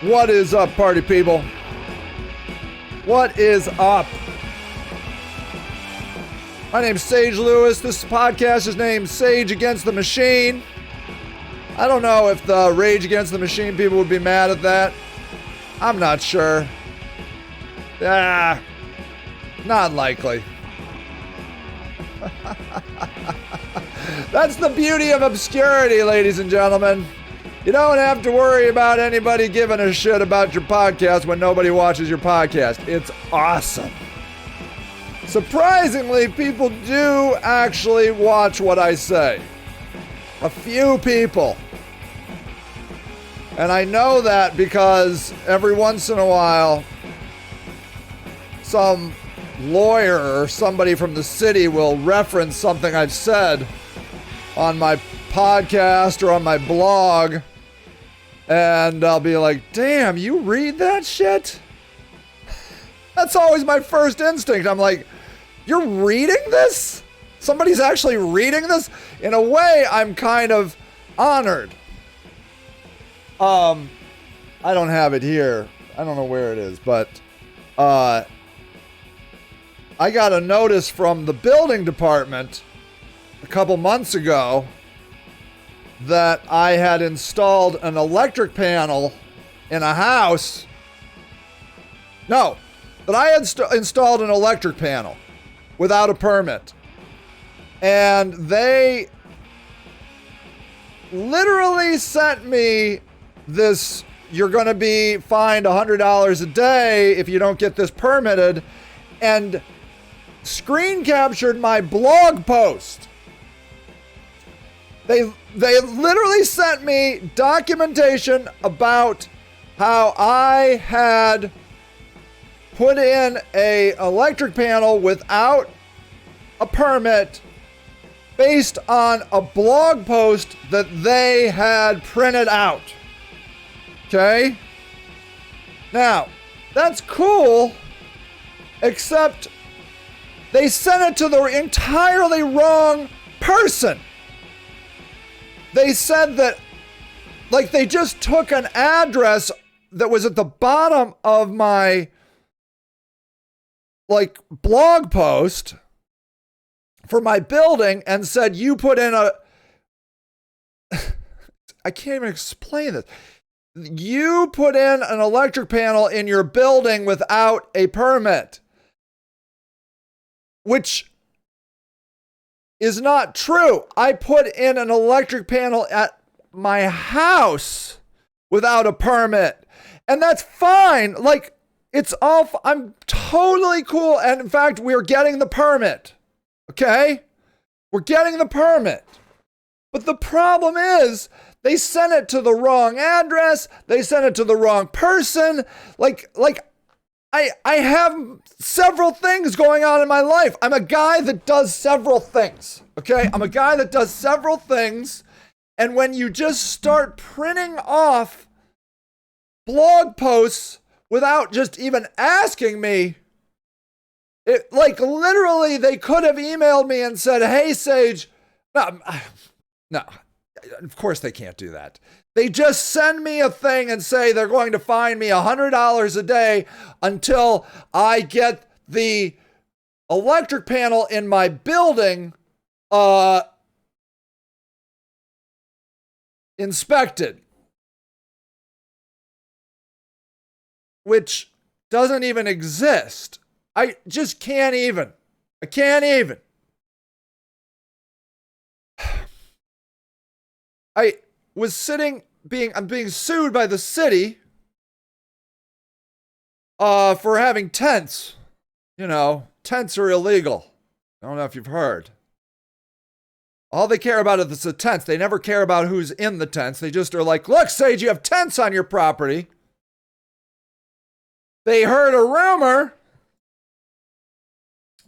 What is up, party people? What is up? My name's Sage Lewis. This podcast is named Sage Against the Machine. I don't know if the Rage Against the Machine people would be mad at that. I'm not sure. Not likely. That's the beauty of obscurity, ladies and gentlemen. You don't have to worry about anybody giving a shit about your podcast when nobody watches your podcast. It's awesome. Surprisingly, people do actually watch what I say. A few people. And I know that because every once in a while, some lawyer or somebody from the city will reference something I've said on my podcast or on my blog. And I'll be like, damn, you read that shit? That's always my first instinct. I'm like, you're reading this? Somebody's actually reading this? In a way, I'm kind of honored. I don't have it here. I don't know where it is, but I got a notice from the building department a couple months ago that I had installed an electric panel in a house. No, that I had installed an electric panel without a permit. And they literally sent me this, you're going to be fined $100 a day if you don't get this permitted, and screen captured my blog post. They literally sent me documentation about how I had put in a electric panel without a permit based on a blog post that they had printed out. Okay? Now, that's cool, except they sent it to the entirely wrong person. They said that, like, they just took an address that was at the bottom of my, like, blog post for my building and said, you put in a, I can't even explain this. You put in an electric panel in your building without a permit, which is not true. I put in an electric panel at my house without a permit, and that's fine. Like, it's all, I'm totally cool. And in fact, we're getting the permit. Okay? We're getting the permit. But the problem is, they sent it to the wrong address. They sent it to the wrong person. I have several things going on in my life. I'm a guy that does several things. Okay? I'm a guy that does several things. And when you just start printing off blog posts without just even asking me, it, like, literally, they could have emailed me and said, hey, Sage. No, of course they can't do that. They just send me a thing and say they're going to fine me $100 a day until I get the electric panel in my building inspected, which doesn't even exist. I just can't even. I can't even. I was I'm being sued by the city for having tents. You know, tents are illegal. I don't know if you've heard. All they care about is the tents. They never care about who's in the tents. They just are like, look, Sage, you have tents on your property. They heard a rumor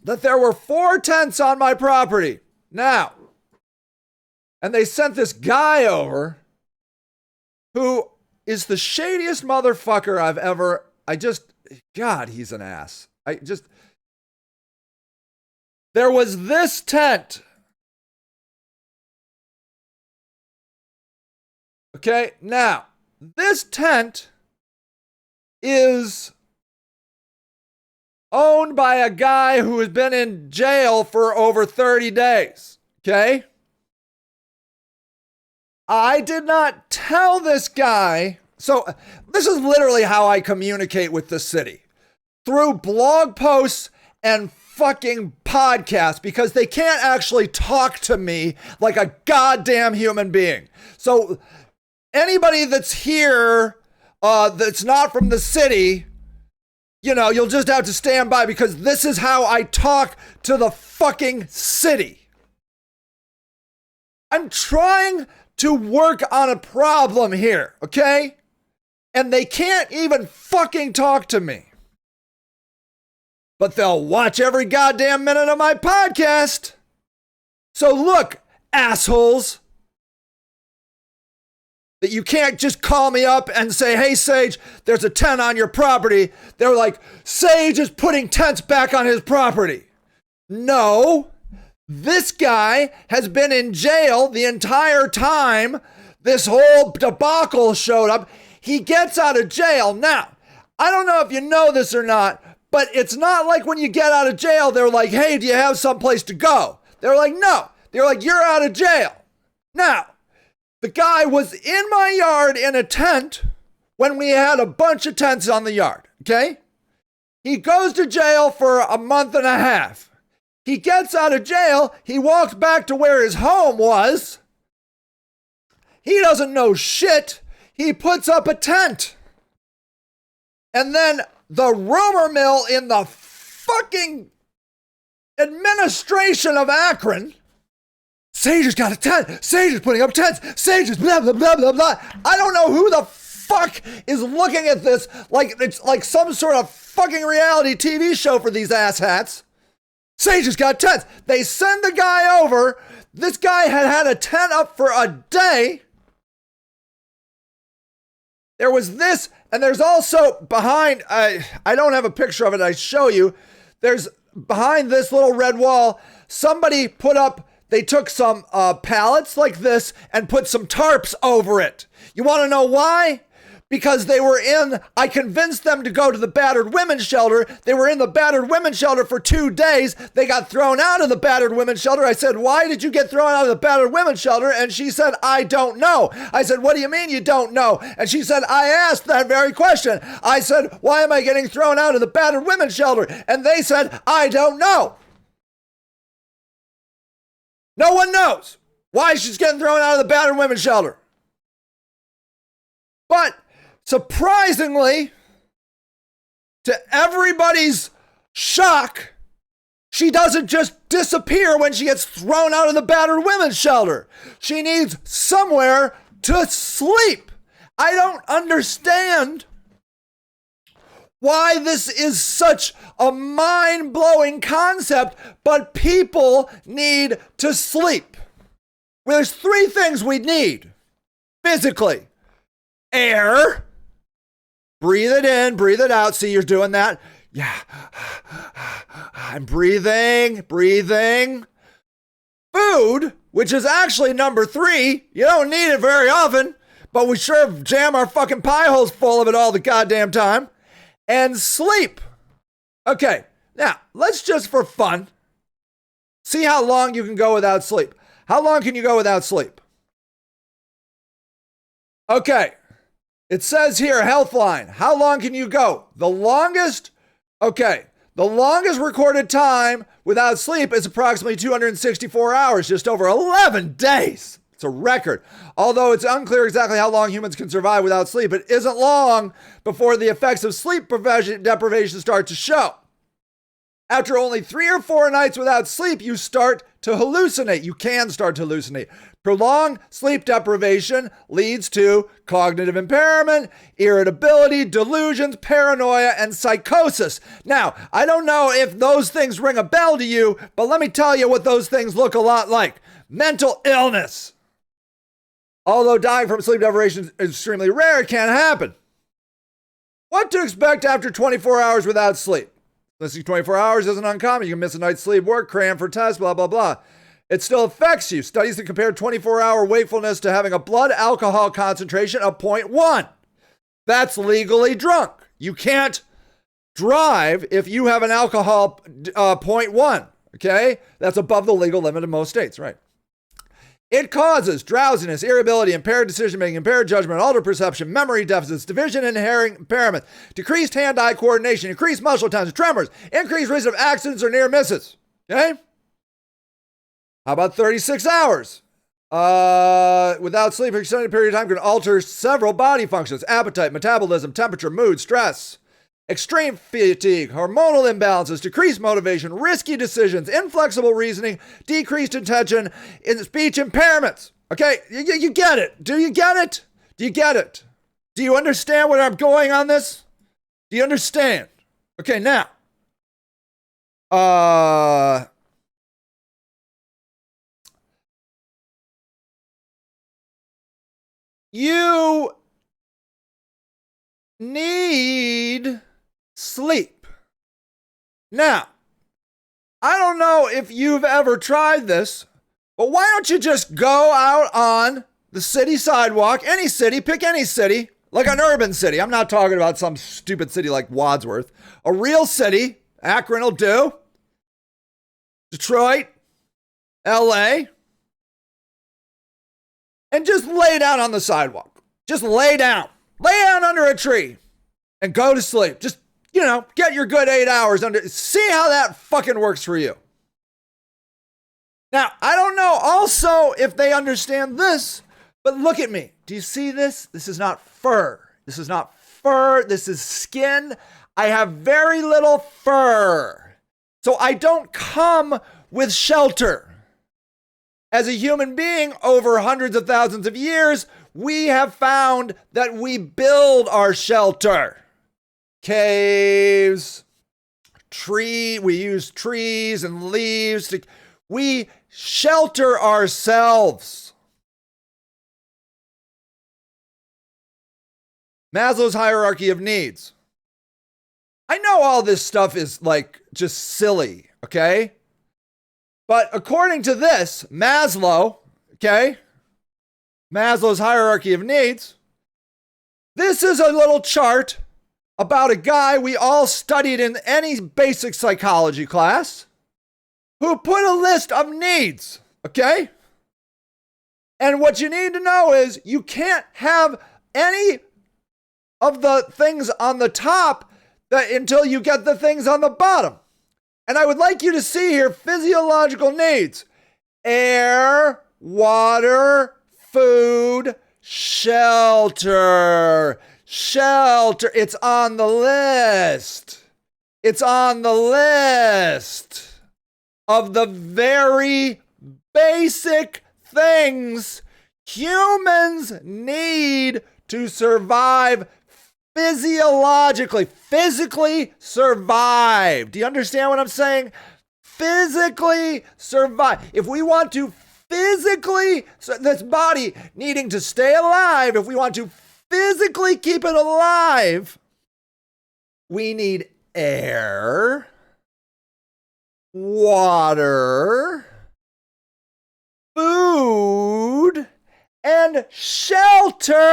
that there were 4 tents on my property. Now, and they sent this guy over who is the shadiest motherfucker I've ever, God, he's an ass. There was this tent. Okay, now, this tent is owned by a guy who has been in jail for over 30 days. Okay? I did not tell this guy. So this is literally how I communicate with the city. Through blog posts and fucking podcasts, because they can't actually talk to me like a goddamn human being. So anybody that's here that's not from the city, you know, you'll just have to stand by, because this is how I talk to the fucking city. I'm trying to work on a problem here, okay? And they can't even fucking talk to me. But they'll watch every goddamn minute of my podcast. So look, assholes, that you can't just call me up and say, hey, Sage, there's a tent on your property. They're like, Sage is putting tents back on his property. No, this guy has been in jail the entire time this whole debacle showed up. He gets out of jail. Now, I don't know if you know this or not, but it's not like when you get out of jail, they're like, hey, do you have someplace to go? They're like, no. They're like, you're out of jail. Now, the guy was in my yard in a tent when we had a bunch of tents on the yard, okay? He goes to jail for a month and a half. He gets out of jail. He walks back to where his home was. He doesn't know shit. He puts up a tent. And then the rumor mill in the fucking administration of Akron, Sage has got a tent. Sage is putting up tents. Sage is blah, blah, blah, blah, blah. I don't know who the fuck is looking at this like it's like some sort of fucking reality TV show for these asshats. Sage has got tents. They send the guy over. This guy had a tent up for a day. There was this, and there's also behind, I don't have a picture of it, I show you. There's behind this little red wall, somebody put up, they took some pallets like this and put some tarps over it. You want to know why? Because I convinced them to go to the battered women's shelter. They were in the battered women's shelter for 2 days. They got thrown out of the battered women's shelter. I said, why did you get thrown out of the battered women's shelter? And she said, I don't know. I said, what do you mean you don't know? And she said, I asked that very question. I said, why am I getting thrown out of the battered women's shelter? And they said, I don't know. No one knows why she's getting thrown out of the battered women's shelter. But surprisingly, to everybody's shock, she doesn't just disappear when she gets thrown out of the battered women's shelter. She needs somewhere to sleep. I don't understand why this is such a mind-blowing concept, but people need to sleep. Well, there's 3 things we need physically. Air. Breathe it in, breathe it out. See, you're doing that. Yeah. I'm breathing. Food, which is actually number 3. You don't need it very often, but we sure jam our fucking pie holes full of it all the goddamn time. And sleep. Okay, now, let's just for fun see how long you can go without sleep. How long can you go without sleep? Okay. It says here, Healthline, how long can you go? The longest recorded time without sleep is approximately 264 hours, just over 11 days. It's a record. Although it's unclear exactly how long humans can survive without sleep, it isn't long before the effects of sleep deprivation start to show. After only 3 or 4 nights without sleep, you start to hallucinate. You can start to hallucinate. Prolonged sleep deprivation leads to cognitive impairment, irritability, delusions, paranoia, and psychosis. Now, I don't know if those things ring a bell to you, but let me tell you what those things look a lot like. Mental illness. Although dying from sleep deprivation is extremely rare, it can happen. What to expect after 24 hours without sleep? Missing 24 hours isn't uncommon. You can miss a night's sleep, work, cram for tests, blah, blah, blah. It still affects you. Studies that compare 24-hour wakefulness to having a blood alcohol concentration of 0.1. That's legally drunk. You can't drive if you have an alcohol 0.1. Okay? That's above the legal limit in most states, right? It causes drowsiness, irritability, impaired decision-making, impaired judgment, altered perception, memory deficits, division and hearing impairment, decreased hand-eye coordination, increased muscle tension, tremors, increased risk of accidents or near misses. Okay? How about 36 hours? Without sleep for an extended period of time can alter several body functions: appetite, metabolism, temperature, mood, stress, extreme fatigue, hormonal imbalances, decreased motivation, risky decisions, inflexible reasoning, decreased attention, in speech impairments. Okay, you get it. Do you get it? Do you get it? Do you understand where I'm going on this? Do you understand? Okay, now. You need sleep. Now, I don't know if you've ever tried this, but why don't you just go out on the city sidewalk, any city, pick any city, like an urban city. I'm not talking about some stupid city like Wadsworth. A real city, Akron will do, Detroit, LA, and just lay down on the sidewalk. Just lay down. Lay down under a tree and go to sleep. Just, get your good 8 hours under. See how that fucking works for you. Now, I don't know also if they understand this, but look at me. Do you see this? This is not fur. This is not fur. This is skin. I have very little fur. So I don't come with shelter. As a human being, over hundreds of thousands of years, we have found that we build our shelter. Caves, we use trees and leaves we shelter ourselves. Maslow's hierarchy of needs. I know all this stuff is like just silly, okay? But according to this, Maslow, okay? Maslow's hierarchy of needs. This is a little chart about a guy we all studied in any basic psychology class who put a list of needs, okay? And what you need to know is you can't have any of the things on the top until you get the things on the bottom. And I would like you to see here physiological needs: air, water, food, shelter. Shelter. It's on the list. It's on the list of the very basic things humans need to survive physiologically. Physically survive. Do you understand what I'm saying? Physically survive. If we want to physically, this body needing to stay alive, if we want to physically keep it alive, we need air, water, food, and shelter.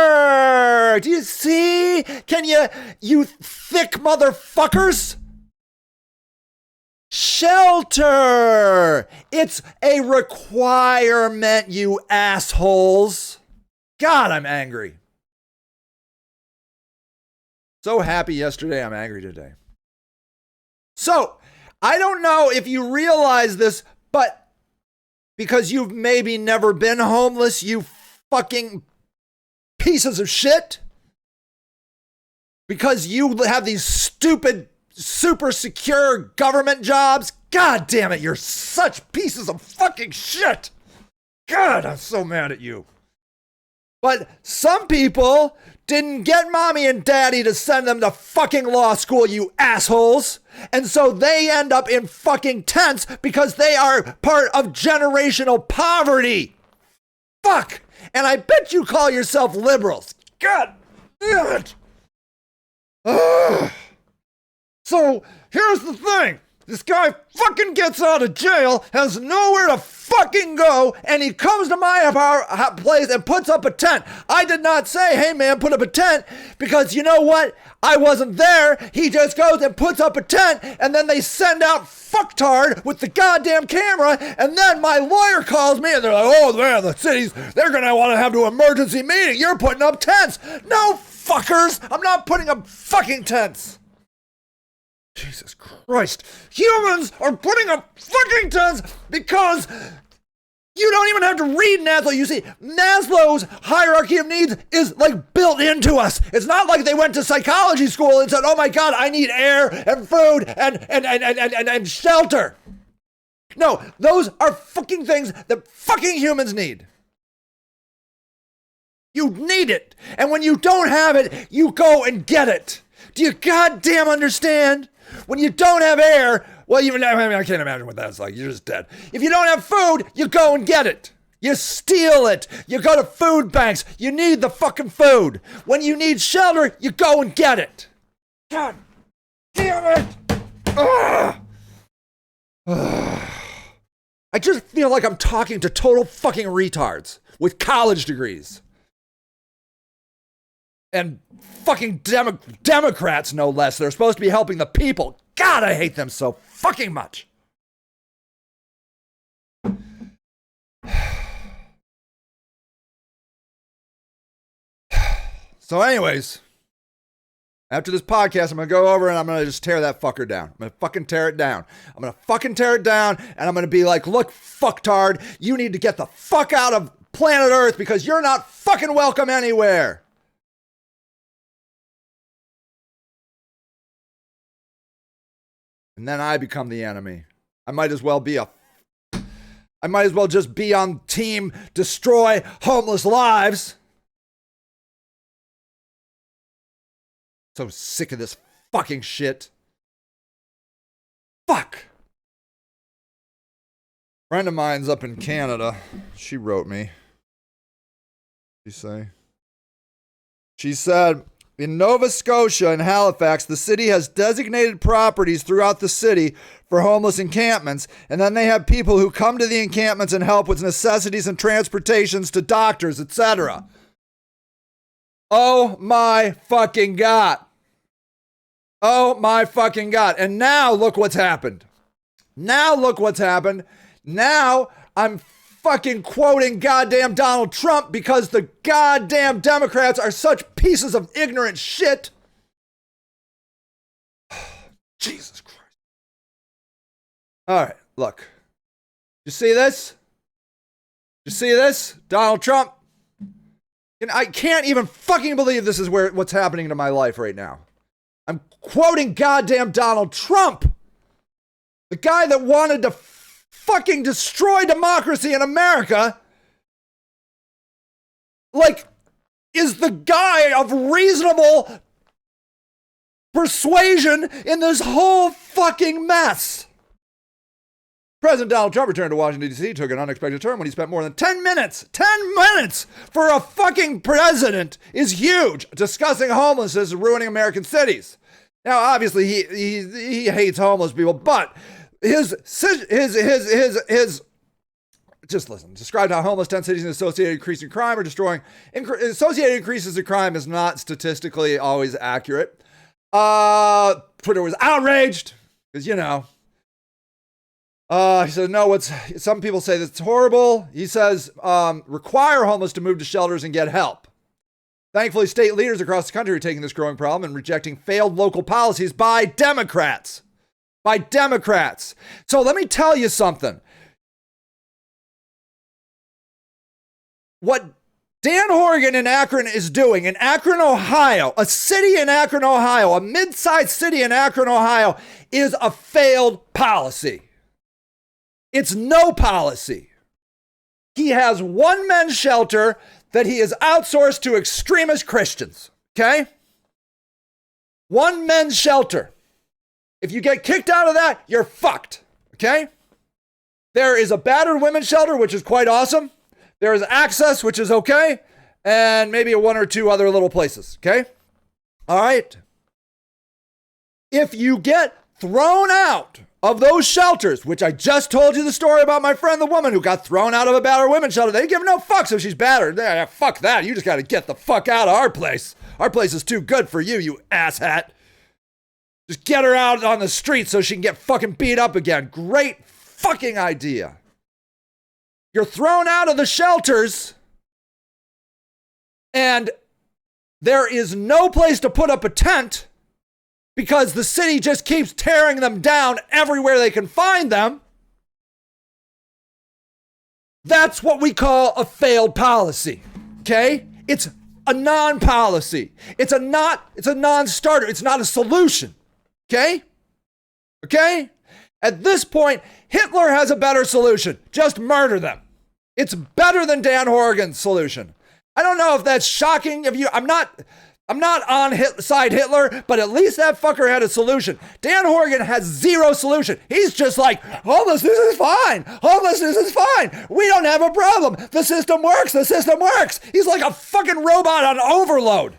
Do you see? Can you thick motherfuckers? Shelter. It's a requirement, you assholes. God, I'm angry. So happy yesterday, I'm angry today. So, I don't know if you realize this, but because you've maybe never been homeless, you fucking pieces of shit. Because you have these stupid, super secure government jobs. God damn it, you're such pieces of fucking shit. God, I'm so mad at you. But some people didn't get mommy and daddy to send them to fucking law school, you assholes. And so they end up in fucking tents because they are part of generational poverty. Fuck. And I bet you call yourself liberals. God damn it. Ugh. So here's the thing. This guy fucking gets out of jail, has nowhere to fucking go, and he comes to my place and puts up a tent. I did not say, hey man, put up a tent, because you know what? I wasn't there. He just goes and puts up a tent, and then they send out fucktard with the goddamn camera, and then my lawyer calls me, and they're like, oh man, the cities, they're gonna want to have an emergency meeting. You're putting up tents. No, fuckers, I'm not putting up fucking tents. Jesus Christ. Humans are putting up fucking tents because you don't even have to read Maslow. You see, Maslow's hierarchy of needs is like built into us. It's not like they went to psychology school and said, oh my God, I need air and food and shelter. No, those are fucking things that fucking humans need. You need it. And when you don't have it, you go and get it. Do you goddamn understand? When you don't have air, well, I can't imagine what that's like. You're just dead. If you don't have food, you go and get it. You steal it. You go to food banks. You need the fucking food. When you need shelter, you go and get it. God damn it. Ugh. Ugh. I just feel like I'm talking to total fucking retards with college degrees. And fucking Democrats, no less. They're supposed to be helping the people. God, I hate them so fucking much. So anyways, after this podcast, I'm going to go over and I'm going to just tear that fucker down. I'm going to fucking tear it down. I'm going to fucking tear it down, and I'm going to be like, look, fucktard, you need to get the fuck out of planet Earth because you're not fucking welcome anywhere. And then I become the enemy. I might as well just be on team destroy homeless lives. So sick of this fucking shit. Fuck. Friend of mine's up in Canada. She wrote me. She said, in Nova Scotia and Halifax, the city has designated properties throughout the city for homeless encampments, and then they have people who come to the encampments and help with necessities and transportations to doctors, etc. Oh my fucking God. Oh my fucking God. And now look what's happened. Now I'm fucking quoting goddamn Donald Trump because the goddamn Democrats are such pieces of ignorant shit. Jesus Christ. All right, look. You see this? Donald Trump? And I can't even fucking believe this is what's happening to my life right now. I'm quoting goddamn Donald Trump. The guy that wanted to fucking destroy democracy in America, like, is the guy of reasonable persuasion in this whole fucking mess. President Donald Trump returned to Washington, D.C., took an unexpected turn when he spent more than 10 minutes for a fucking president is huge, discussing homelessness and ruining American cities. Now, obviously, he hates homeless people, but his just listen. Described how homeless tent cities and associated increase in crime are destroying. Associated increases in crime is not statistically always accurate. Twitter was outraged because, you know. He said, no, some people say that's horrible. He says, require homeless to move to shelters and get help. Thankfully, state leaders across the country are taking this growing problem and rejecting failed local policies by Democrats. So let me tell you something. What Dan Horgan in Akron is doing in Akron, Ohio, a city in Akron, Ohio, a mid-sized city in Akron, Ohio, is a failed policy. It's no policy. He has one men's shelter that he has outsourced to extremist Christians. Okay? One men's shelter. If you get kicked out of that, you're fucked. Okay? There is a battered women's shelter, which is quite awesome. There is Access, which is okay. And maybe one or two other little places. Okay? All right. If you get thrown out of those shelters, which I just told you the story about my friend, the woman who got thrown out of a battered women's shelter. They give no fucks if she's battered. Fuck that. You just got to get the fuck out of our place. Our place is too good for you, you asshat. Just get her out on the street so she can get fucking beat up again. Great fucking idea. You're thrown out of the shelters and there is no place to put up a tent because the city just keeps tearing them down everywhere they can find them. That's what we call a failed policy, okay? It's a non-policy. It's a non-starter. It's not a solution, okay? Okay? At this point, Hitler has a better solution. Just murder them. It's better than Dan Horrigan's solution. I don't know if that's shocking. I'm not on side Hitler, but at least that fucker had a solution. Dan Horrigan has zero solution. He's just like, homelessness is fine. Homelessness is fine. We don't have a problem. The system works. The system works. He's like a fucking robot on overload.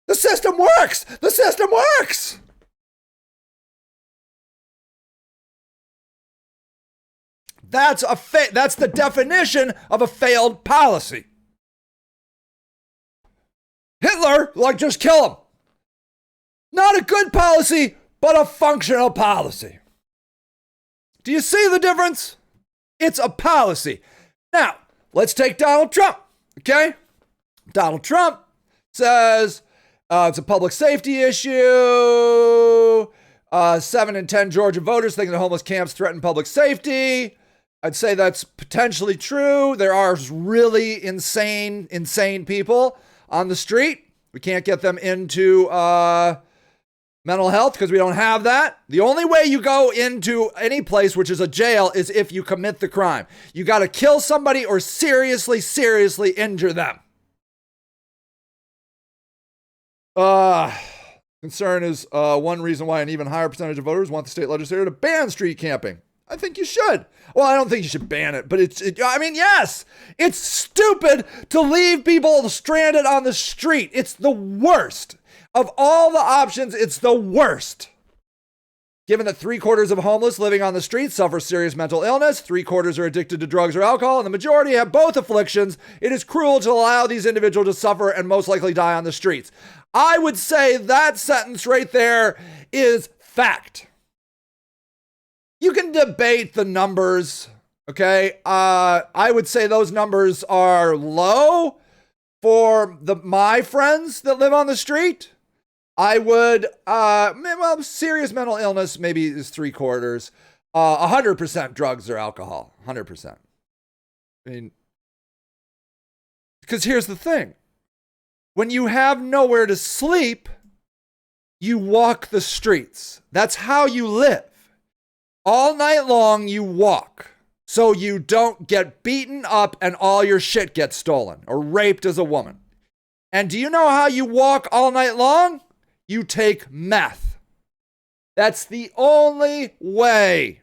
The system works. The system works. That's the definition of a failed policy. Hitler, like, just kill him. Not a good policy, but a functional policy. Do you see the difference? It's a policy. Now, let's take Donald Trump, okay? Donald Trump says it's a public safety issue. 7 in 10 Georgia voters think the homeless camps threaten public safety. I'd say that's potentially true. There are really insane people on the street. We can't get them into mental health because we don't have that. The only way you go into any place which is a jail is if you commit the crime. You got to kill somebody or seriously injure them. Concern is one reason why an even higher percentage of voters want the state legislature to ban street camping. I think you should. Well, I don't think you should ban it, but yes, it's stupid to leave people stranded on the street. It's the worst. Of all the options, it's the worst. Given that 3/4 of homeless living on the street suffer serious mental illness, 3/4 are addicted to drugs or alcohol, and the majority have both afflictions, it is cruel to allow these individuals to suffer and most likely die on the streets. I would say that sentence right there is fact. You can debate the numbers, okay? I would say those numbers are low for my friends that live on the street. I would, serious mental illness maybe is 3/4. 100% drugs or alcohol, 100%. I mean, because here's the thing. When you have nowhere to sleep, you walk the streets. That's how you live. All night long, you walk so you don't get beaten up and all your shit gets stolen or raped as a woman. And do you know how you walk all night long? You take meth. That's the only way.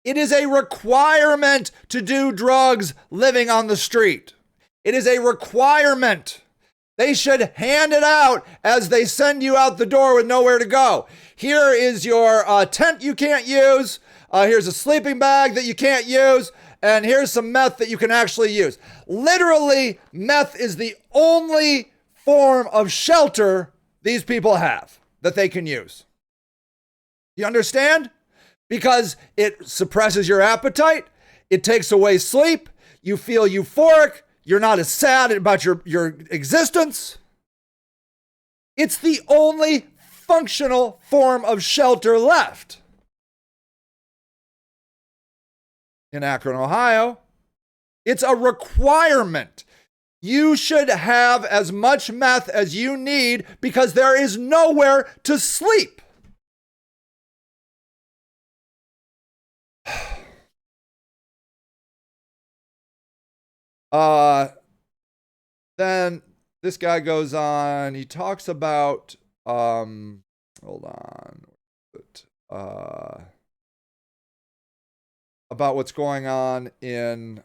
It is a requirement to do drugs living on the street. It is a requirement. They should hand it out as they send you out the door with nowhere to go. Here is your tent you can't use. Here's a sleeping bag that you can't use. And here's some meth that you can actually use. Literally, meth is the only form of shelter these people have that they can use. You understand? Because it suppresses your appetite. It takes away sleep. You feel euphoric. You're not as sad about your existence. It's the only functional form of shelter left. In Akron, Ohio, it's a requirement. You should have as much meth as you need because there is nowhere to sleep. Then this guy goes on, he talks about, hold on, about what's going on in,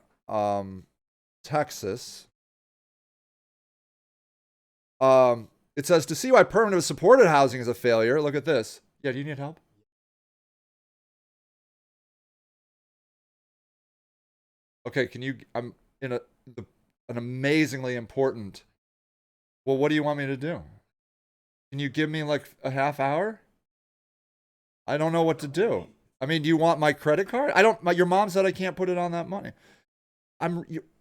Texas. It says, to see why permanent supported housing is a failure, look at this. Yeah, do you need help? Okay, can you, I'm in an amazingly important, well, what do you want me to do? Can you give me like a half hour? I don't know what to do. I mean, do you want my credit card? Your mom said I can't put it on that money.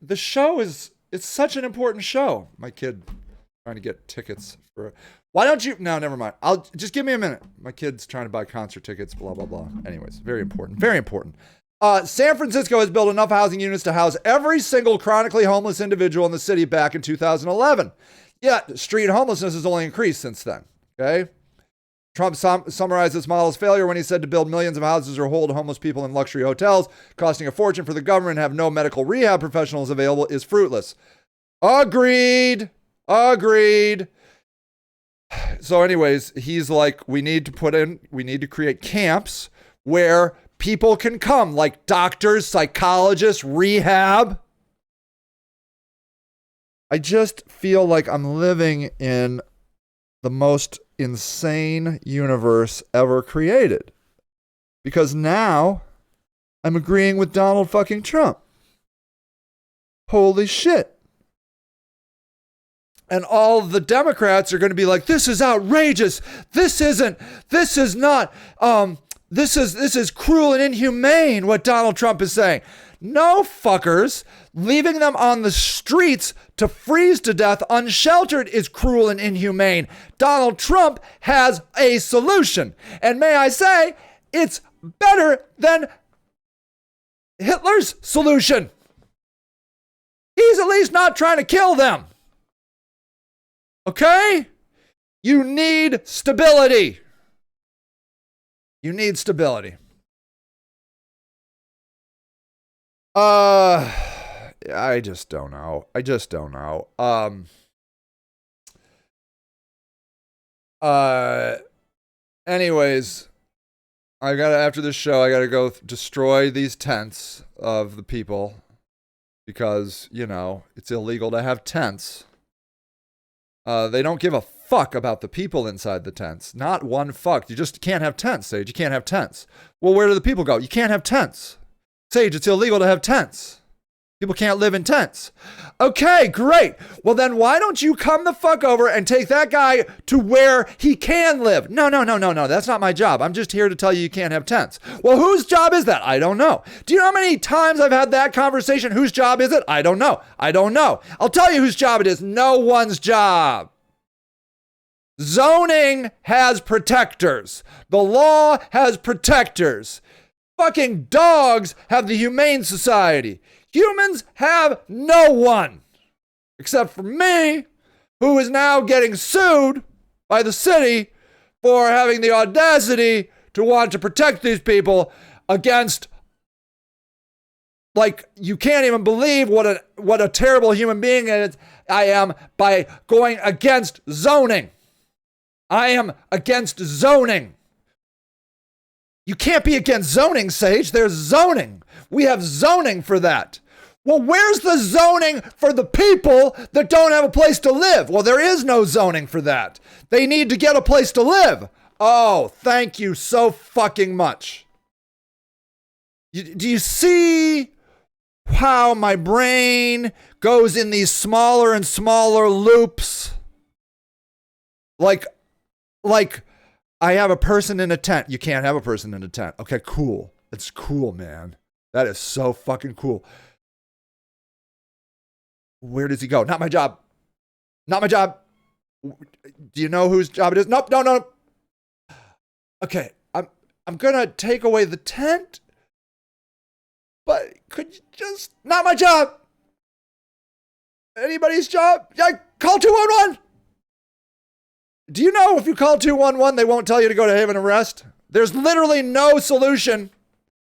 The show it's such an important show. My kid trying to get tickets for, why don't you, no, never mind. Just give me a minute. My kid's trying to buy concert tickets, blah, blah, blah. Anyways, very important, very important. San Francisco has built enough housing units to house every single chronically homeless individual in the city back in 2011. Yet, street homelessness has only increased since then. Okay? Trump summarized this model's failure when he said to build millions of houses or hold homeless people in luxury hotels, costing a fortune for the government and have no medical rehab professionals available is fruitless. Agreed. So anyways, he's like, we need to create camps where people can come, like doctors, psychologists, rehab. I just feel like I'm living in the most insane universe ever created. Because now I'm agreeing with Donald fucking Trump. Holy shit. And all the Democrats are going to be like, this is outrageous. This is cruel and inhumane, what Donald Trump is saying. No, fuckers. Leaving them on the streets to freeze to death unsheltered is cruel and inhumane. Donald Trump has a solution. And may I say, it's better than Hitler's solution. He's at least not trying to kill them. Okay? You need stability. You need stability. I just don't know. Anyways, after this show, I gotta go destroy these tents of the people because, it's illegal to have tents. They don't give a fuck about the people inside the tents. Not one fuck. You just can't have tents, Sage. You can't have tents. Well, where do the people go? You can't have tents. Sage, it's illegal to have tents. People can't live in tents. Okay, great. Well, then why don't you come the fuck over and take that guy to where he can live? No. That's not my job. I'm just here to tell you can't have tents. Well, whose job is that? I don't know. Do you know how many times I've had that conversation? Whose job is it? I don't know. I'll tell you whose job it is. No one's job. Zoning has protectors. The law has protectors. Fucking dogs have the Humane Society. Humans have no one. Except for me, who is now getting sued by the city for having the audacity to want to protect these people against, like, you can't even believe what a terrible human being I am by going against zoning. I am against zoning. You can't be against zoning, Sage. There's zoning. We have zoning for that. Well, where's the zoning for the people that don't have a place to live? Well, there is no zoning for that. They need to get a place to live. Oh, thank you so fucking much. Do you see how my brain goes in these smaller and smaller loops? Like, I have a person in a tent. You can't have a person in a tent. Okay, cool. It's cool, man. That is so fucking cool. Where does he go? Not my job. Do you know whose job it is? Nope, no. Okay, I'm gonna take away the tent, but could you just, not my job. Anybody's job? Yeah, call 211. Do you know if you call 211, they won't tell you to go to Haven of Rest? There's literally no solution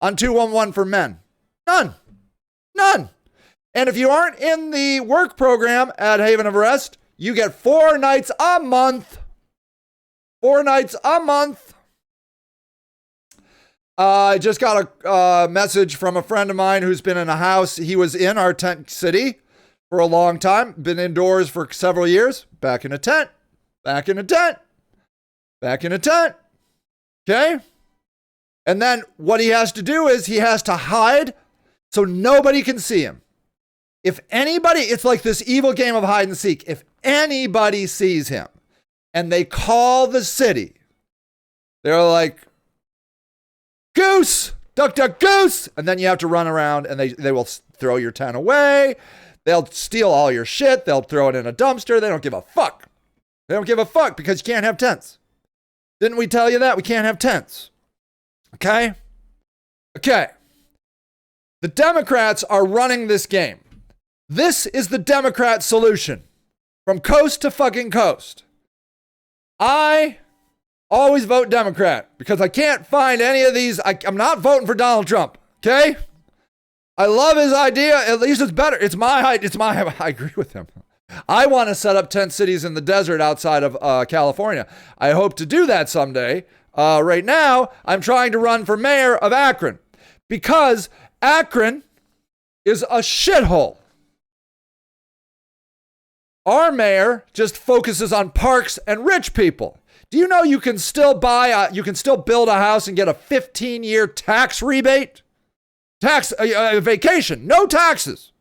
on 211 for men. None. And if you aren't in the work program at Haven of Rest, you get 4 nights a month. 4 nights a month. I just got a message from a friend of mine who's been in a house. He was in our tent city for a long time, been indoors for several years, back in a tent. Back in a tent. Back in a tent. Okay? And then what he has to do is he has to hide so nobody can see him. If anybody, it's like this evil game of hide and seek. If anybody sees him and they call the city, they're like, Goose, duck, duck, goose. And then you have to run around and they will throw your tent away. They'll steal all your shit. They'll throw it in a dumpster. They don't give a fuck. They don't give a fuck because you can't have tents. Didn't we tell you that? We can't have tents. Okay? Okay. The Democrats are running this game. This is the Democrat solution from coast to fucking coast. I always vote Democrat because I can't find any of these. I'm not voting for Donald Trump. Okay? I love his idea. At least it's better. I agree with him. I want to set up tent cities in the desert outside of California. I hope to do that someday. Right now, I'm trying to run for mayor of Akron because Akron is a shithole. Our mayor just focuses on parks and rich people. Do you know you can still build a house and get a 15-year tax rebate? Vacation, no taxes.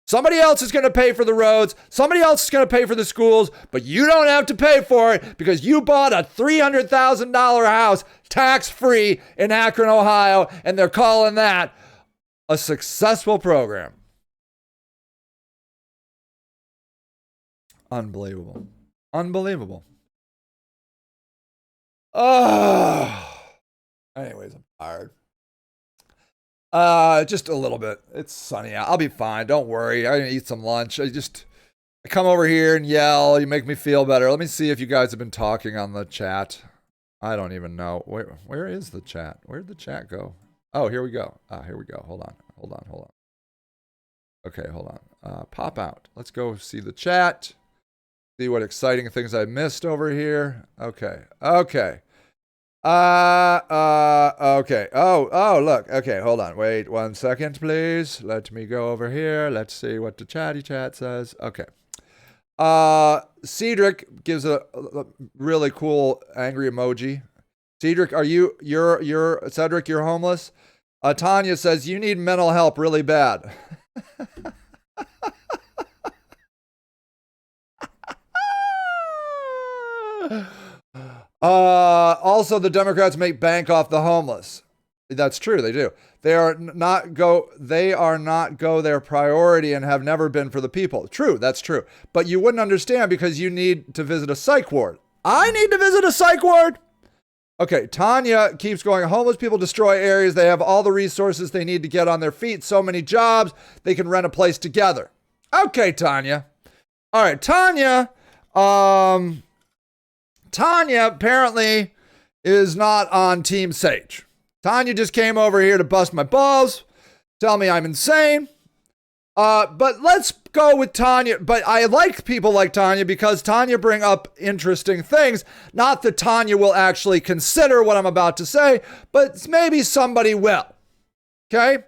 Somebody else is going to pay for the roads. Somebody else is going to pay for the schools, but you don't have to pay for it because you bought a $300,000 house tax-free in Akron, Ohio, and they're calling that a successful program. Unbelievable. Unbelievable. Oh. Anyways, I'm tired. Just a little bit. It's sunny out. I'll be fine. Don't worry. I'm gonna eat some lunch. I come over here and yell. You make me feel better. Let me see if you guys have been talking on the chat. I don't even know. Where is the chat? Where'd the chat go? Oh, here we go. Here we go. Hold on. Okay, hold on. Pop out. Let's go see the chat. See what exciting things I missed over here. Okay. Okay. Oh, look. Okay, hold on. Wait 1 second, please. Let me go over here. Let's see what the chatty chat says. Okay. Cedric gives a really cool angry emoji. Cedric, you're Cedric, you're homeless? Tanya says you need mental help really bad. Also, the Democrats make bank off the homeless. That's true, they do. They are not their priority and have never been for the people. True, that's true. But you wouldn't understand because you need to visit a psych ward. I need to visit a psych ward? Okay, Tanya keeps going. Homeless people destroy areas. They have all the resources they need to get on their feet. So many jobs. They can rent a place together. Okay, Tanya. All right, Tanya. Tanya apparently is not on Team Sage. Tanya just came over here to bust my balls, tell me I'm insane. But let's go with Tanya. But I like people like Tanya because Tanya bring up interesting things. Not that Tanya will actually consider what I'm about to say, but maybe somebody will. Okay?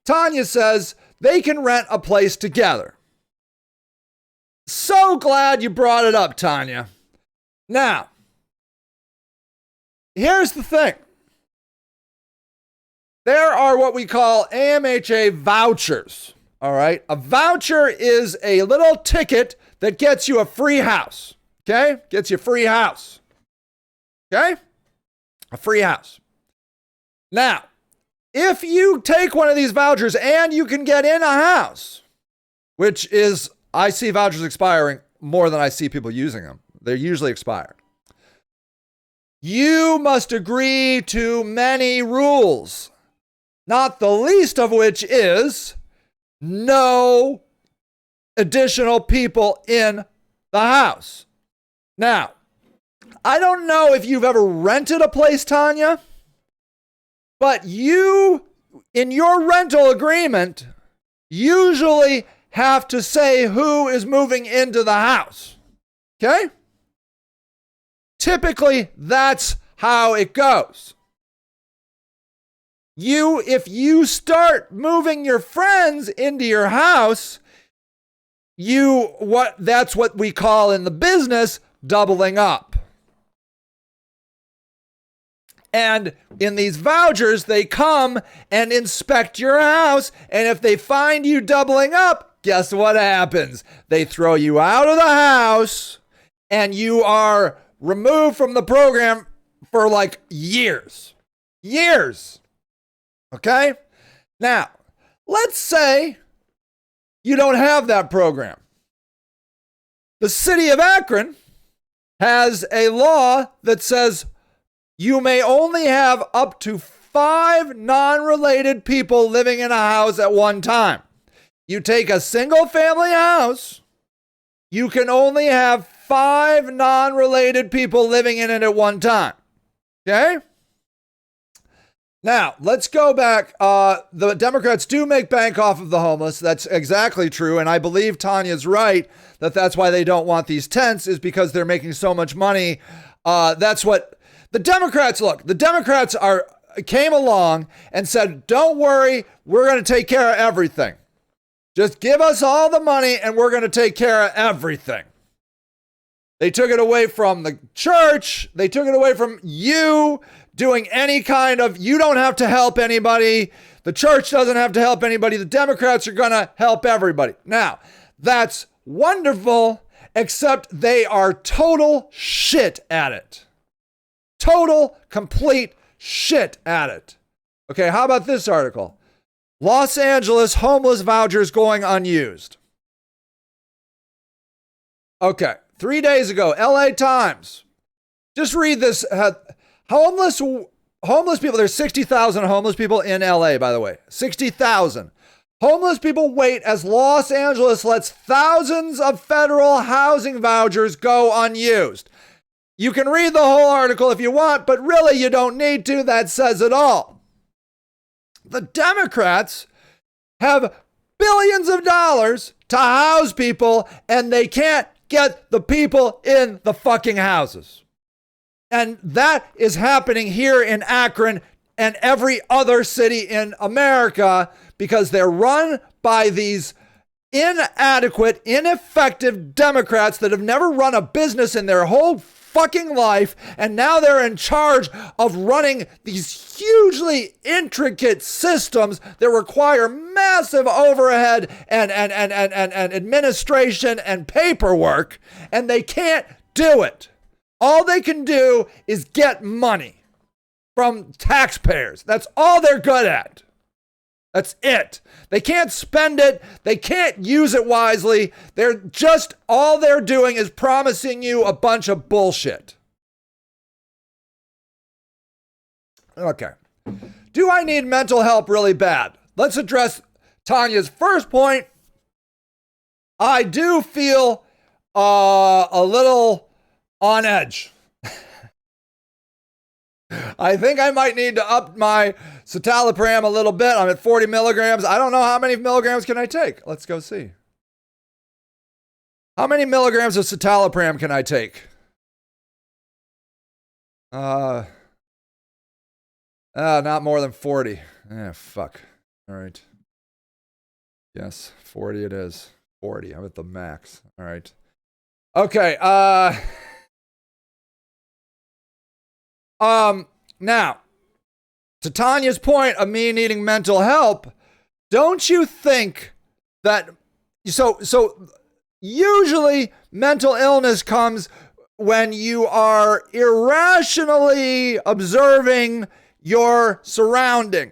Tanya says they can rent a place together. So glad you brought it up, Tanya. Now, here's the thing. There are what we call AMHA vouchers. All right. A voucher is a little ticket that gets you a free house. Okay. Gets you a free house. Okay. A free house. Now, if you take one of these vouchers and you can get in a house, which is, I see vouchers expiring more than I see people using them. They're usually expired. You must agree to many rules, not the least of which is no additional people in the house. Now, I don't know if you've ever rented a place, Tanya, but you, in your rental agreement, usually have to say who is moving into the house. Okay? Typically, that's how it goes. If you start moving your friends into your house, that's what we call in the business doubling up. And in these vouchers, they come and inspect your house. And if they find you doubling up, guess what happens? They throw you out of the house and you are removed from the program for like years. Years. Okay? Now, let's say you don't have that program. The city of Akron has a law that says you may only have up to 5 non-related people living in a house at one time. You take a single family house, you can only have 5 non-related people living in it at one time. Okay? Now, let's go back. The Democrats do make bank off of the homeless. That's exactly true. And I believe Tanya's right that that's why they don't want these tents, is because they're making so much money. That's what the Democrats, look, the Democrats came along and said, don't worry, we're going to take care of everything. Just give us all the money and we're going to take care of everything. They took it away from the church. They took it away from you doing any kind of, you don't have to help anybody. The church doesn't have to help anybody. The Democrats are going to help everybody. Now, that's wonderful, except they are total shit at it. Total, complete shit at it. Okay, how about this article? Los Angeles homeless vouchers going unused. Okay, 3 days ago, LA Times. Just read this. Homeless people, there's 60,000 homeless people in LA, by the way. 60,000. Homeless people wait as Los Angeles lets thousands of federal housing vouchers go unused. You can read the whole article if you want, but really you don't need to. That says it all. The Democrats have billions of dollars to house people, and they can't get the people in the fucking houses. And that is happening here in Akron and every other city in America because they're run by these inadequate, ineffective Democrats that have never run a business in their whole fucking life, and now they're in charge of running these hugely intricate systems that require massive overhead and administration and paperwork, and they can't do it. All they can do is get money from taxpayers. That's all they're good at. That's it. They can't spend it. They can't use it wisely. All they're doing is promising you a bunch of bullshit. Okay. Do I need mental help really bad? Let's address Tanya's first point. I do feel a little on edge. I think I might need to up my citalopram a little bit. I'm at 40 milligrams. I don't know how many milligrams can I take. Let's go see. How many milligrams of citalopram can I take? Not more than 40. Fuck. All right. Yes, 40 it is. 40. I'm at the max. All right. Okay. Now, to Tanya's point of me needing mental help, don't you think that, so usually mental illness comes when you are irrationally observing your surrounding.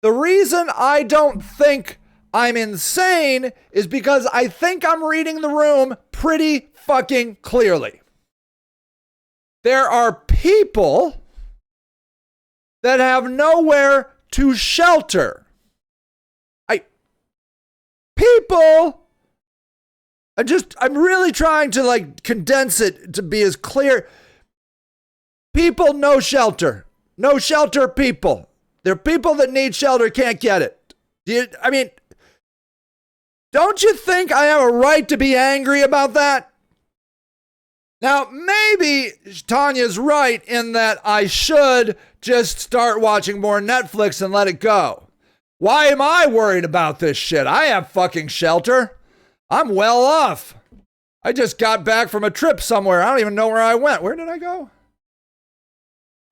The reason I don't think I'm insane is because I think I'm reading the room pretty fucking clearly. There are people that have nowhere to shelter. I'm really trying to condense it to be as clear. People, no shelter. No shelter people. There are people that need shelter, can't get it. Don't you think I have a right to be angry about that? Now, maybe Tanya's right in that I should just start watching more Netflix and let it go. Why am I worried about this shit? I have fucking shelter. I'm well off. I just got back from a trip somewhere. I don't even know where I went. Where did I go?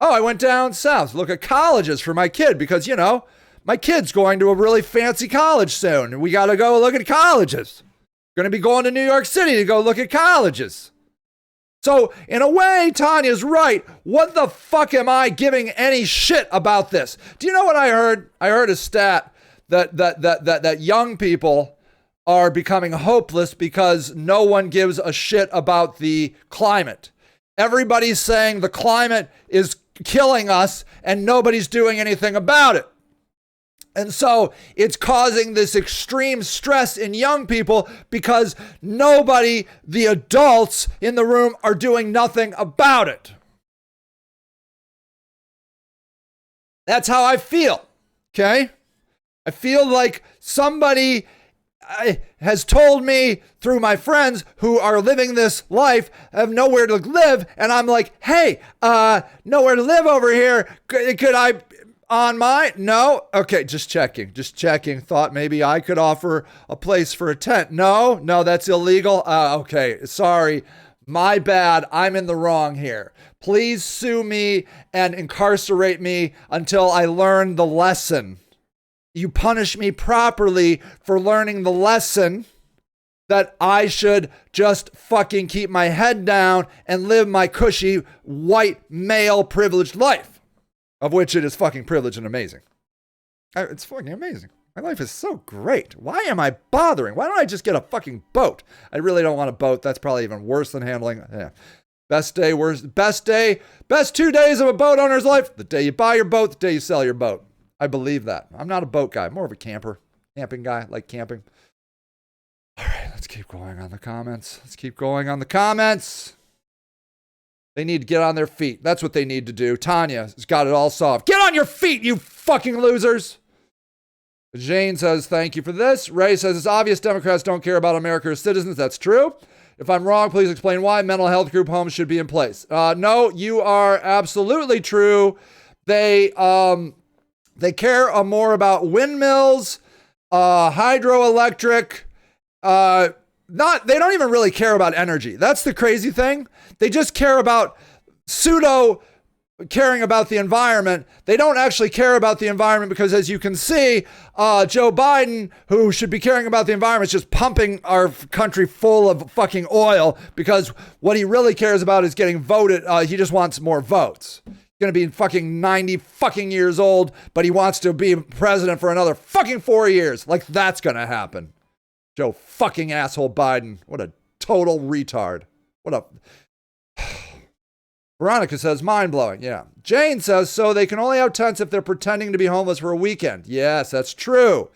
Oh, I went down south to look at colleges for my kid because, you know, my kid's going to a really fancy college soon. We got to go look at colleges. Going to be going to New York City to go look at colleges. So, in a way, Tanya's right. What the fuck am I giving any shit about this? Do you know what I heard? I heard a stat that young people are becoming hopeless because no one gives a shit about the climate. Everybody's saying the climate is killing us and nobody's doing anything about it. And so it's causing this extreme stress in young people because nobody, the adults in the room, are doing nothing about it. That's how I feel, okay? I feel like somebody has told me through my friends who are living this life have nowhere to live, and I'm like, hey, nowhere to live over here. Could I on my? No? Okay, just checking. Thought maybe I could offer a place for a tent. No, that's illegal. Okay, sorry. My bad. I'm in the wrong here. Please sue me and incarcerate me until I learn the lesson. You punish me properly for learning the lesson that I should just fucking keep my head down and live my cushy white male privileged life, of which it is fucking privileged and amazing. It's fucking amazing. My life is so great. Why am I bothering? Why don't I just get a fucking boat? I really don't want a boat. That's probably even worse than handling. Yeah. Best day, worst, best day, best 2 days of a boat owner's life. The day you buy your boat, the day you sell your boat. I believe that. I'm not a boat guy. I'm more of a camping guy, like camping. All right, let's keep going on the comments. They need to get on their feet. That's what they need to do. Tanya has got it all solved. Get on your feet, you fucking losers. Jane says, thank you for this. Ray says, it's obvious Democrats don't care about America's citizens. That's true. If I'm wrong, please explain why mental health group homes should be in place. No, you are absolutely true. They care more about windmills, hydroelectric. They don't even really care about energy. That's the crazy thing. They just care about pseudo caring about the environment. They don't actually care about the environment because, as you can see, Joe Biden, who should be caring about the environment, is just pumping our country full of fucking oil because what he really cares about is getting voted. He just wants more votes. Going to be fucking 90 fucking years old, but he wants to be president for another fucking 4 years. Like, that's going to happen. Joe fucking asshole Biden. What a total retard. What a... Veronica says, mind-blowing. Yeah. Jane says, so they can only have tents if they're pretending to be homeless for a weekend. Yes, that's true.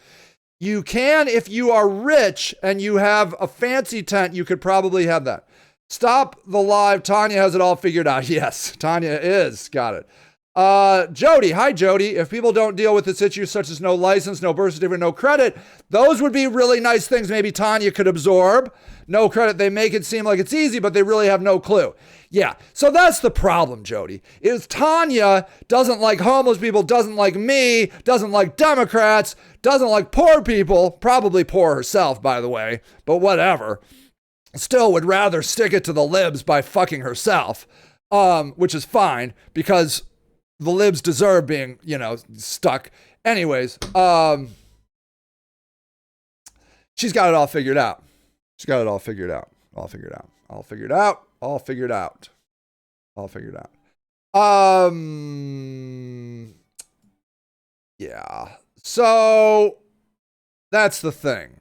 You can, if you are rich and you have a fancy tent, you could probably have that. Stop the live. Tanya has it all figured out. Yes, Tanya is. Got it. Jody. Hi, Jody. If people don't deal with this issue, such as no license, no birth certificate, no credit, those would be really nice things maybe Tanya could absorb. No credit. They make it seem like it's easy, but they really have no clue. Yeah. So that's the problem, Jody, is Tanya doesn't like homeless people, doesn't like me, doesn't like Democrats, doesn't like poor people, probably poor herself, by the way, but whatever. Still would rather stick it to the libs by fucking herself, which is fine because the libs deserve being, stuck. Anyways, she's got it all figured out. All figured out. Yeah. So that's the thing.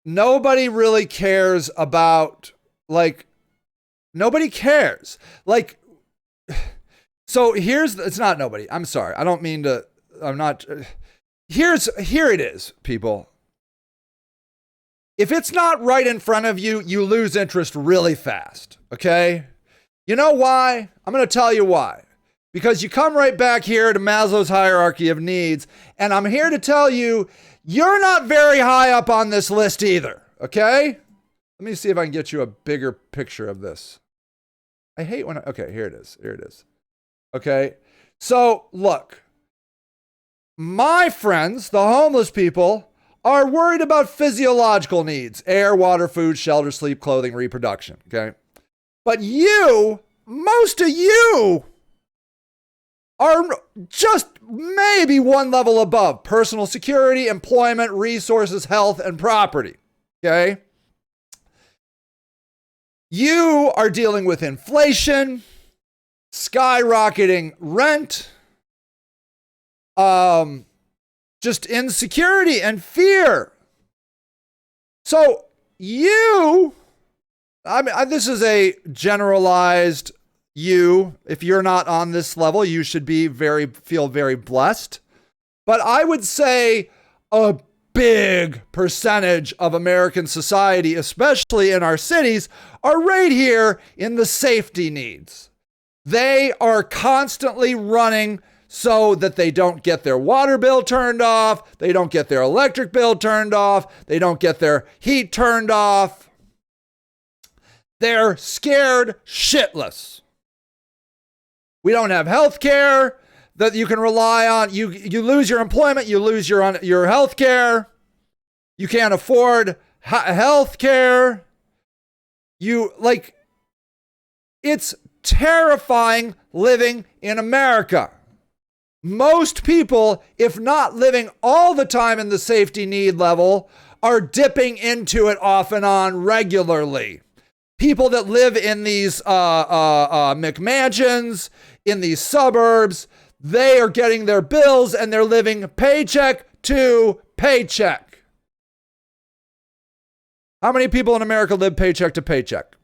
Nobody really cares about, nobody cares. So it's not nobody. I'm sorry. I don't mean to, here it is, people. If it's not right in front of you, you lose interest really fast. Okay. You know why? I'm going to tell you why. Because you come right back here to Maslow's hierarchy of needs, and I'm here to tell you, you're not very high up on this list either, okay? Let me see if I can get you a bigger picture of this. I hate when okay, here it is. Okay, so look, my friends, the homeless people, are worried about physiological needs: air, water, food, shelter, sleep, clothing, reproduction. Okay. But you, most of you, are just maybe one level above: personal security, employment, resources, health, and property. Okay. You are dealing with inflation, skyrocketing rent, just insecurity and fear. So you, I mean, this is a generalized you. If you're not on this level, you should feel very blessed. But I would say a big percentage of American society, especially in our cities, are right here in the safety needs. They are constantly running so that they don't get their water bill turned off, they don't get their electric bill turned off, they don't get their heat turned off. They're scared shitless. We don't have health care that you can rely on. You lose your employment, you lose your health care. You can't afford health care. It's terrifying living in America. Most people, if not living all the time in the safety need level, are dipping into it off and on regularly. People that live in these McMansions, in these suburbs, they are getting their bills and they're living paycheck to paycheck. How many people in America live paycheck to paycheck?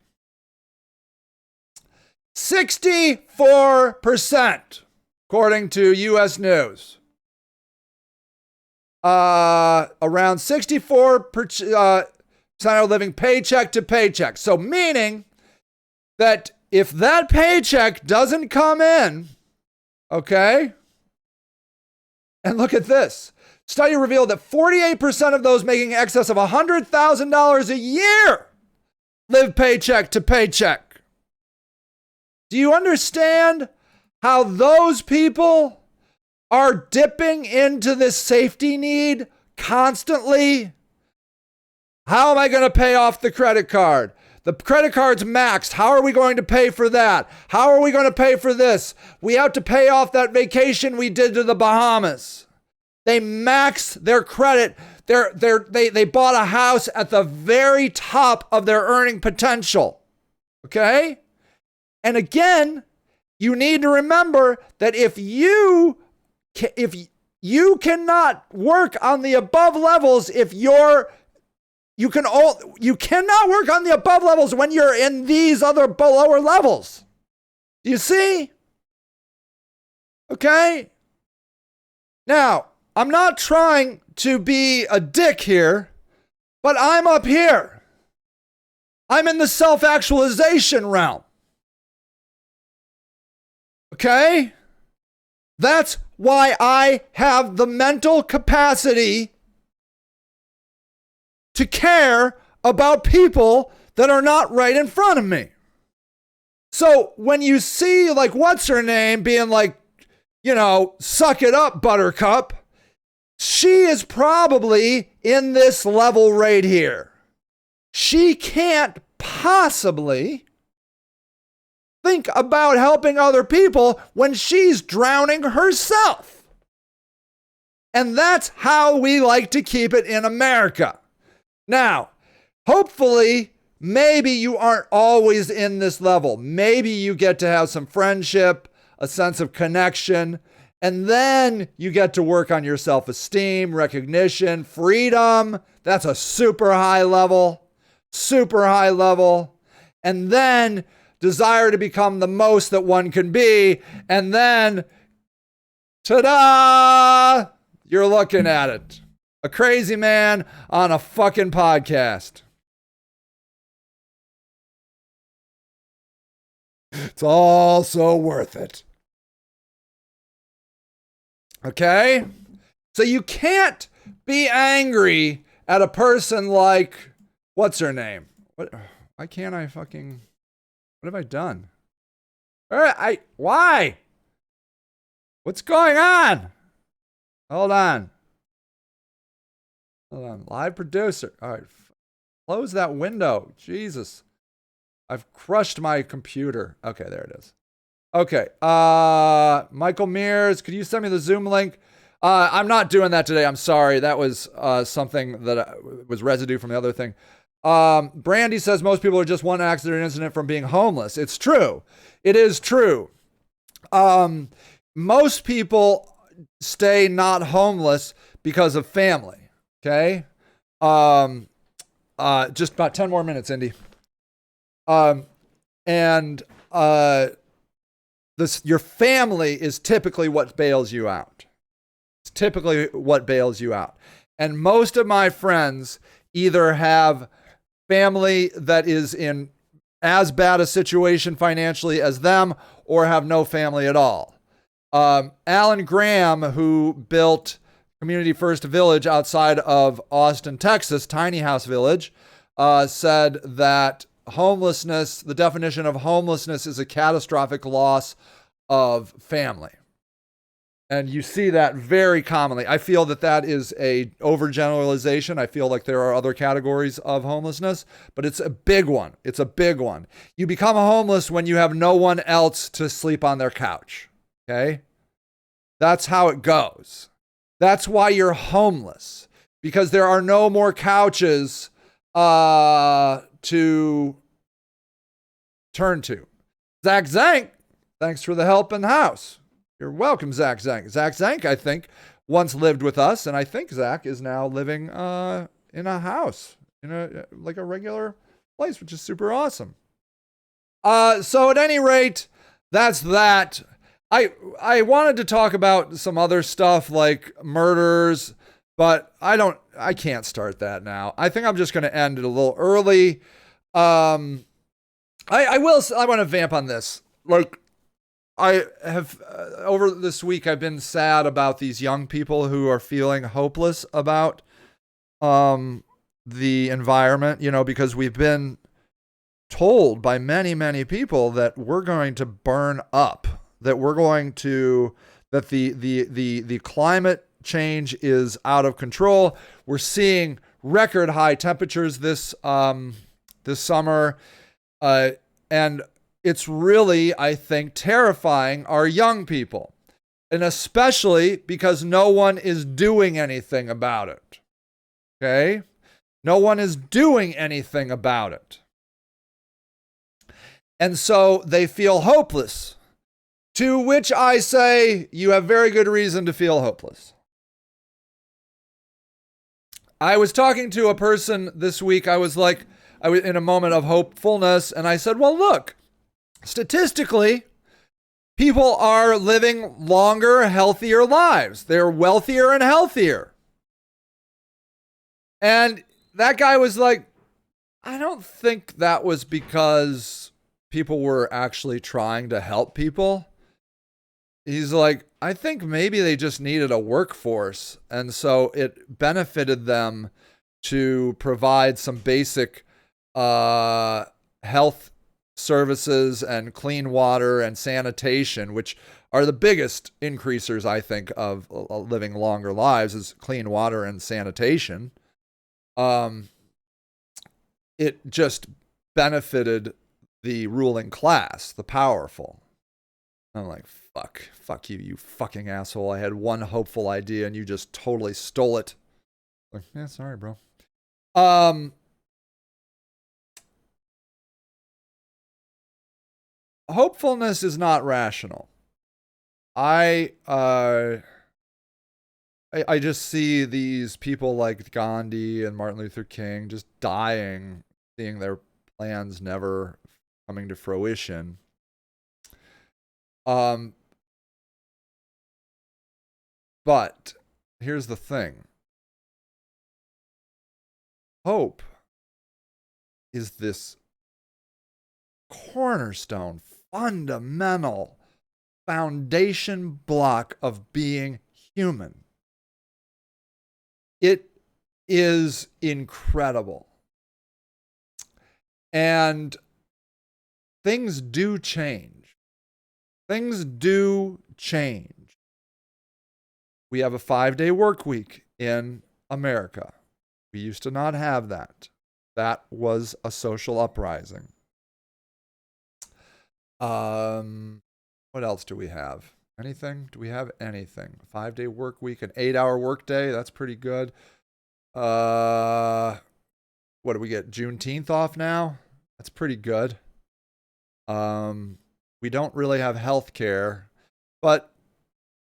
64%, according to U.S. News. Around 64% are living paycheck to paycheck. So meaning that if that paycheck doesn't come in, okay, and look at this. Study revealed that 48% of those making excess of $100,000 a year live paycheck to paycheck. Do you understand how those people are dipping into this safety need constantly? How am I going to pay off the credit card? The credit card's maxed. How are we going to pay for that? How are we going to pay for this? We have to pay off that vacation we did to the Bahamas. They max their credit. They bought a house at the very top of their earning potential. Okay? And again, you need to remember that if you cannot work on the above levels, you cannot work on the above levels when you're in these other lower levels. Do you see? Okay? Now, I'm not trying to be a dick here, but I'm up here. I'm in the self-actualization realm. Okay? That's why I have the mental capacity to care about people that are not right in front of me. So when you see what's her name being suck it up, Buttercup, she is probably in this level right here. She can't possibly think about helping other people when she's drowning herself. And that's how we like to keep it in America. Now, hopefully, maybe you aren't always in this level. Maybe you get to have some friendship, a sense of connection, and then you get to work on your self-esteem, recognition, freedom. That's a super high level. And then desire to become the most that one can be. And then, ta-da! You're looking at it. A crazy man on a fucking podcast. It's all so worth it. Okay? So you can't be angry at a person like, what's her name? Why can't I fucking, what have I done? Why? What's going on? Hold on. Hold on. Live producer. All right. Close that window. Jesus. I've crushed my computer. Okay, there it is. Okay. Michael Mears, could you send me the Zoom link? I'm not doing that today. I'm sorry. That was something that was residue from the other thing. Brandy says most people are just one accident incident from being homeless. It's true. It is true. Most people stay not homeless because of family. Okay. Just about 10 more minutes, Indy. Your family is typically what bails you out. It's typically what bails you out. And most of my friends either have family that is in as bad a situation financially as them or have no family at all. Alan Graham, who built Community First Village outside of Austin, Texas, Tiny House Village, said that homelessness, the definition of homelessness is a catastrophic loss of family. And you see that very commonly. I feel that that is a overgeneralization. I feel like there are other categories of homelessness, but it's a big one. It's a big one. You become homeless when you have no one else to sleep on their couch. Okay? That's how it goes. That's why you're homeless, because there are no more couches to turn to. Zach Zank, thanks for the help in the house. You're welcome, Zach Zank. Zach Zank, I think, once lived with us, and I think Zach is now living in a house, in a regular place, which is super awesome. So at any rate, that's that. I wanted to talk about some other stuff like murders, but I can't start that now. I think I'm just going to end it a little early. I want to vamp on this. Like, I have, over this week, I've been sad about these young people who are feeling hopeless about the environment, because we've been told by many, many people that we're going to burn up, that the climate change is out of control. We're seeing record high temperatures this summer, and it's really, I think, terrifying our young people, and especially because no one is doing anything about it. Okay? No one is doing anything about it. And so they feel hopeless, to which I say, you have very good reason to feel hopeless. I was talking to a person this week. I was in a moment of hopefulness, and I said, well, look, statistically, people are living longer, healthier lives. They're wealthier and healthier. And that guy was like, I don't think that was because people were actually trying to help people. He's like, I think maybe they just needed a workforce. And so it benefited them to provide some basic health services and clean water and sanitation, which are the biggest increasers, I think, of living longer lives, is clean water and sanitation. It just benefited the ruling class, the powerful. I'm like, fuck you, you fucking asshole. I had one hopeful idea and you just totally stole it. Like, yeah, sorry, bro. Hopefulness is not rational. I just see these people like Gandhi and Martin Luther King just dying, seeing their plans never coming to fruition. But here's the thing. Hope is this cornerstone, fundamental foundation block of being human. It is incredible. And things do change. Things do change. We have a 5-day work week in America. We used to not have that. That was a social uprising. What else do we have? Anything? Do we have anything? 5-day work week, an 8-hour work day. That's pretty good. What do we get? Juneteenth off now? That's pretty good. We don't really have health care, but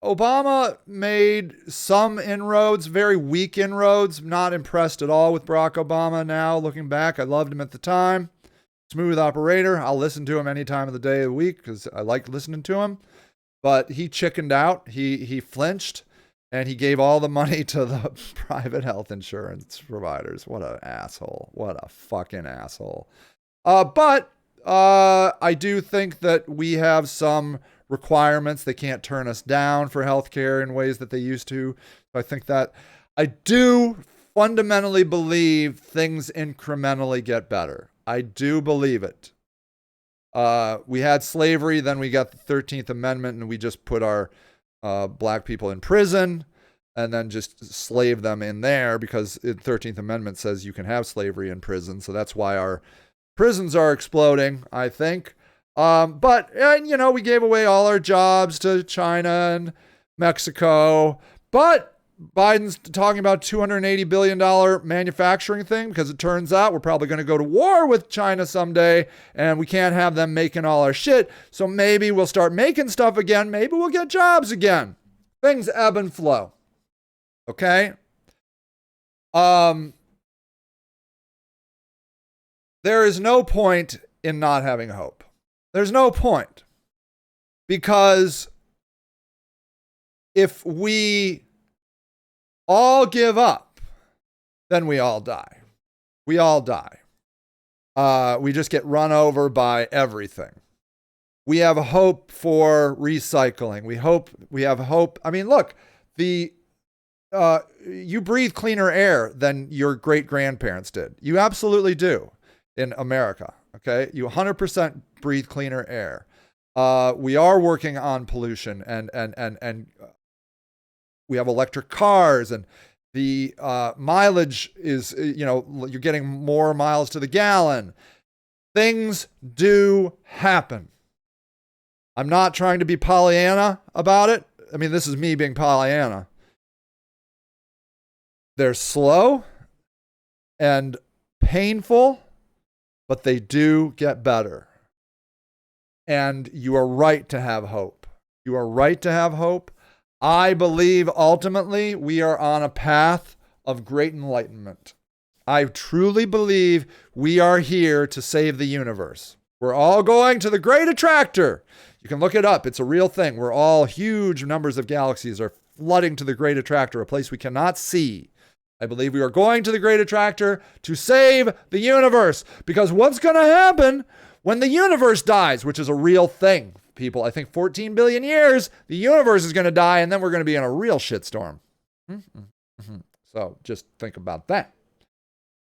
Obama made some inroads, very weak inroads. Not impressed at all with Barack Obama now. Looking back, I loved him at the time. Smooth operator. I'll listen to him any time of the day of the week because I like listening to him. But he chickened out. He flinched, and he gave all the money to the private health insurance providers. What an asshole. What a fucking asshole. But I do think that we have some requirements. They can't turn us down for healthcare in ways that they used to. So I think that I do fundamentally believe things incrementally get better. I do believe it. We had slavery, then we got the 13th Amendment, and we just put our black people in prison and then just slave them in there because the 13th Amendment says you can have slavery in prison. So that's why our prisons are exploding, I think. But we gave away all our jobs to China and Mexico. But Biden's talking about $280 billion manufacturing thing because it turns out we're probably going to go to war with China someday and we can't have them making all our shit. So maybe we'll start making stuff again. Maybe we'll get jobs again. Things ebb and flow. Okay? There is no point in not having hope. There's no point. Because if we all give up, then we all die. We all die. We just get run over by everything. We have hope for recycling. We have hope. I mean, look, you breathe cleaner air than your great-grandparents did. You absolutely do in America. Okay. You 100% breathe cleaner air. We are working on pollution and we have electric cars and the mileage is, you're getting more miles to the gallon. Things do happen. I'm not trying to be Pollyanna about it. I mean, this is me being Pollyanna. They're slow and painful, but they do get better. And you are right to have hope. You are right to have hope. I believe ultimately we are on a path of great enlightenment. I truly believe we are here to save the universe. We're all going to the Great Attractor. You can look it up. It's a real thing. We're all, huge numbers of galaxies are flooding to the Great Attractor, a place we cannot see. I believe we are going to the Great Attractor to save the universe. Because what's going to happen when the universe dies, which is a real thing, people? I think 14 billion years, the universe is going to die, and then we're going to be in a real shitstorm. So just think about that.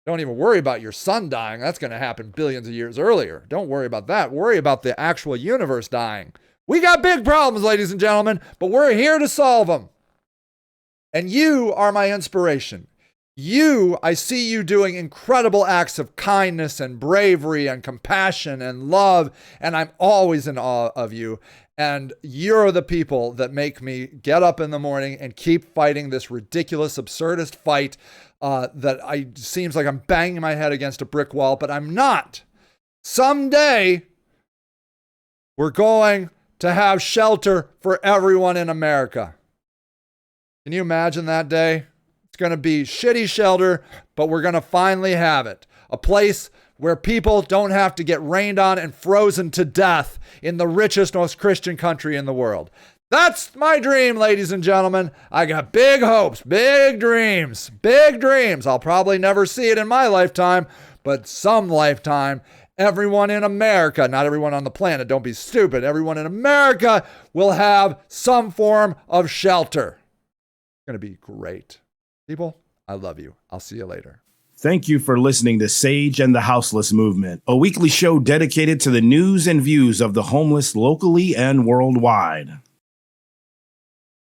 Don't even worry about your sun dying. That's going to happen billions of years earlier. Don't worry about that. Worry about the actual universe dying. We got big problems, ladies and gentlemen, but we're here to solve them. And you are my inspiration. I see you doing incredible acts of kindness and bravery and compassion and love, and I'm always in awe of you. And you're the people that make me get up in the morning and keep fighting this ridiculous, absurdist fight that seems like I'm banging my head against a brick wall, but I'm not. Someday, we're going to have shelter for everyone in America. Can you imagine that day? It's going to be shitty shelter, but we're going to finally have it. A place where people don't have to get rained on and frozen to death in the richest, most Christian country in the world. That's my dream, ladies and gentlemen. I got big hopes, big dreams, big dreams. I'll probably never see it in my lifetime, but some lifetime, everyone in America, not everyone on the planet, don't be stupid, everyone in America will have some form of shelter. It's going to be great. People, I love you. I'll see you later. Thank you for listening to Sage and the Houseless Movement, a weekly show dedicated to the news and views of the homeless locally and worldwide.